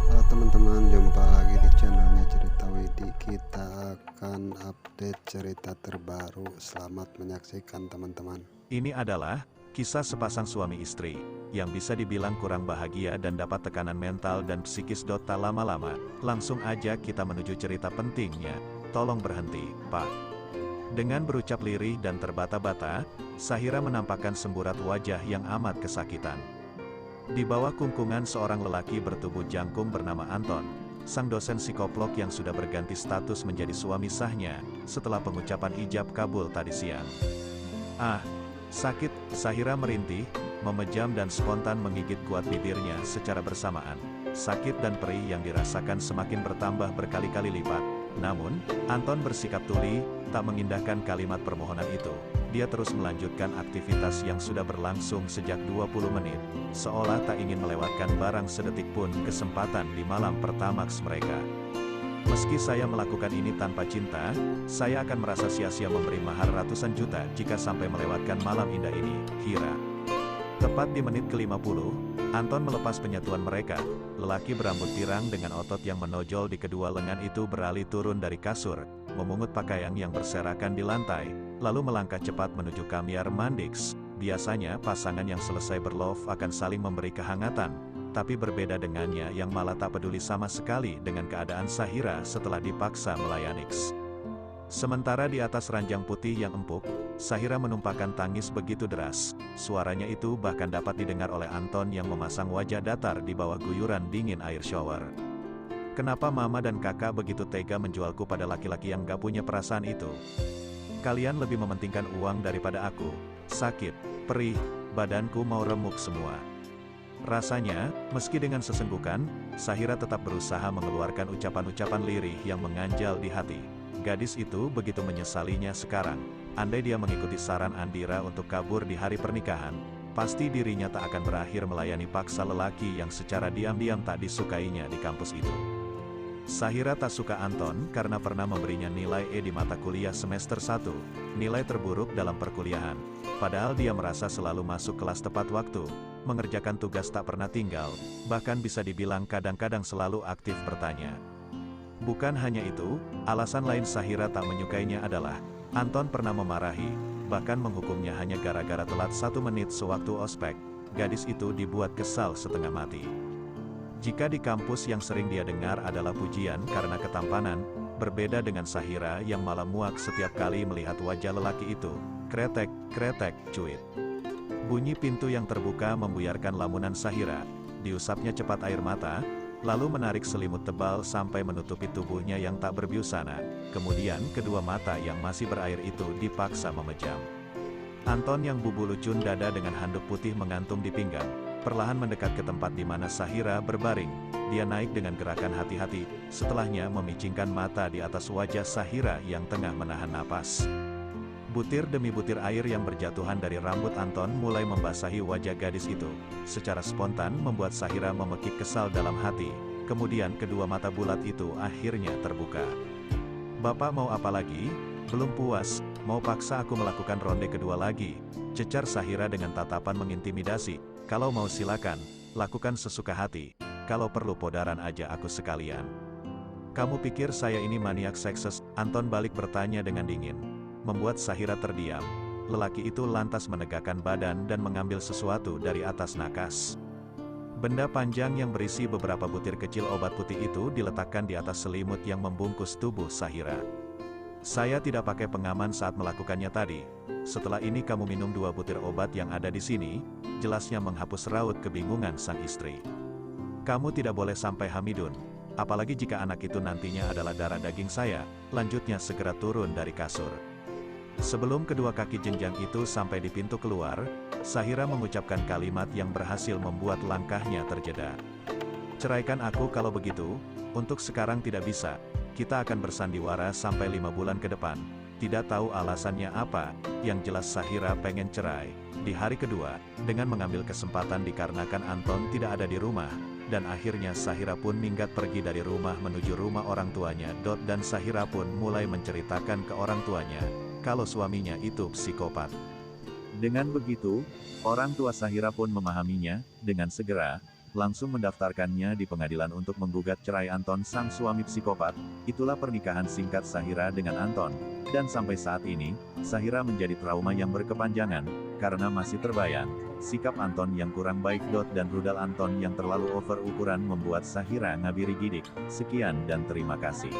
Halo teman-teman, jumpa lagi di channelnya Cerita Widi. Kita akan update cerita terbaru. Selamat menyaksikan teman-teman. Ini adalah kisah sepasang suami istri yang bisa dibilang kurang bahagia dan dapat tekanan mental dan psikis. Tak lama-lama, langsung aja kita menuju cerita pentingnya. Tolong berhenti, Pak. Dengan berucap lirih dan terbata-bata, Sahira menampakkan semburat wajah yang amat kesakitan. Di bawah kungkungan seorang lelaki bertubuh jangkung bernama Anton, sang dosen psikolog yang sudah berganti status menjadi suami sahnya setelah pengucapan ijab kabul tadi siang. Ah, sakit, Sahira merintih, memejam dan spontan menggigit kuat bibirnya secara bersamaan. Sakit dan perih yang dirasakan semakin bertambah berkali-kali lipat. Namun, Anton bersikap tuli, tak mengindahkan kalimat permohonan itu. Dia terus melanjutkan aktivitas yang sudah berlangsung sejak 20 menit, seolah tak ingin melewatkan barang sedetik pun kesempatan di malam pertamax mereka. Meski saya melakukan ini tanpa cinta, saya akan merasa sia-sia memberi mahar ratusan juta jika sampai melewatkan malam indah ini, kira. Tepat di menit ke-50, Anton melepas penyatuan mereka. Lelaki berambut pirang dengan otot yang menonjol di kedua lengan itu beralih turun dari kasur, memungut pakaian yang berserakan di lantai, lalu melangkah cepat menuju kamar mandiks. Biasanya pasangan yang selesai berlove akan saling memberi kehangatan, tapi berbeda dengannya yang malah tak peduli sama sekali dengan keadaan Sahira setelah dipaksa melayani. Sementara di atas ranjang putih yang empuk, Sahira menumpahkan tangis begitu deras. Suaranya itu bahkan dapat didengar oleh Anton yang memasang wajah datar di bawah guyuran dingin air shower. Kenapa mama dan kakak begitu tega menjualku pada laki-laki yang gak punya perasaan itu? Kalian lebih mementingkan uang daripada aku. Sakit, perih, badanku mau remuk semua. Rasanya, meski dengan sesenggukan, Sahira tetap berusaha mengeluarkan ucapan-ucapan lirih yang menganjal di hati. Gadis itu begitu menyesalinya sekarang. Andai dia mengikuti saran Andira untuk kabur di hari pernikahan, pasti dirinya tak akan berakhir melayani paksa lelaki yang secara diam-diam tak disukainya di kampus itu. Sahira tak suka Anton karena pernah memberinya nilai E di mata kuliah semester 1, nilai terburuk dalam perkuliahan. Padahal dia merasa selalu masuk kelas tepat waktu, mengerjakan tugas tak pernah tinggal, bahkan bisa dibilang kadang-kadang selalu aktif bertanya. Bukan hanya itu, alasan lain Sahira tak menyukainya adalah, Anton pernah memarahi, bahkan menghukumnya hanya gara-gara telat 1 menit sewaktu ospek. Gadis itu dibuat kesal setengah mati. Jika di kampus yang sering dia dengar adalah pujian karena ketampanan, berbeda dengan Sahira yang malah muak setiap kali melihat wajah lelaki itu. Kretek, kretek, cuit. Bunyi pintu yang terbuka membuyarkan lamunan Sahira. Diusapnya cepat air mata, lalu menarik selimut tebal sampai menutupi tubuhnya yang tak berbusana. Kemudian kedua mata yang masih berair itu dipaksa memejam. Anton yang bubulucun dada dengan handuk putih mengantung di pinggang, perlahan mendekat ke tempat di mana Sahira berbaring. Dia naik dengan gerakan hati-hati, setelahnya memicingkan mata di atas wajah Sahira yang tengah menahan napas. Butir demi butir air yang berjatuhan dari rambut Anton mulai membasahi wajah gadis itu. Secara spontan membuat Sahira memekik kesal dalam hati. Kemudian kedua mata bulat itu akhirnya terbuka. Bapak mau apa lagi? Belum puas, mau paksa aku melakukan ronde kedua lagi? Cecar Sahira dengan tatapan mengintimidasi. Kalau mau silakan, lakukan sesuka hati. Kalau perlu podaran aja aku sekalian. Kamu pikir saya ini maniak sekses? Anton balik bertanya dengan dingin. Membuat Sahira terdiam. Lelaki itu lantas menegakkan badan dan mengambil sesuatu dari atas nakas. Benda panjang yang berisi beberapa butir kecil obat putih itu diletakkan di atas selimut yang membungkus tubuh Sahira. Saya tidak pakai pengaman saat melakukannya tadi. Setelah ini kamu minum 2 butir obat yang ada di sini, jelasnya menghapus raut kebingungan sang istri. Kamu tidak boleh sampai hamidun, apalagi jika anak itu nantinya adalah darah daging saya, lanjutnya segera turun dari kasur. Sebelum kedua kaki jenjang itu sampai di pintu keluar, Sahira mengucapkan kalimat yang berhasil membuat langkahnya terjeda. Ceraikan aku kalau begitu, untuk sekarang tidak bisa, kita akan bersandiwara sampai 5 bulan ke depan. Tidak tahu alasannya apa, yang jelas Sahira pengen cerai. Di hari kedua, dengan mengambil kesempatan dikarenakan Anton tidak ada di rumah, dan akhirnya Sahira pun minggat pergi dari rumah menuju rumah orang tuanya. Dan Sahira pun mulai menceritakan ke orang tuanya, kalau suaminya itu psikopat. Dengan begitu, orang tua Shahira pun memahaminya, dengan segera, langsung mendaftarkannya di pengadilan untuk menggugat cerai Anton sang suami psikopat. Itulah pernikahan singkat Shahira dengan Anton. Dan sampai saat ini, Shahira menjadi trauma yang berkepanjangan, karena masih terbayang, sikap Anton yang kurang baik. Dan rudal Anton yang terlalu over ukuran membuat Shahira ngabiri gidik. Sekian dan terima kasih.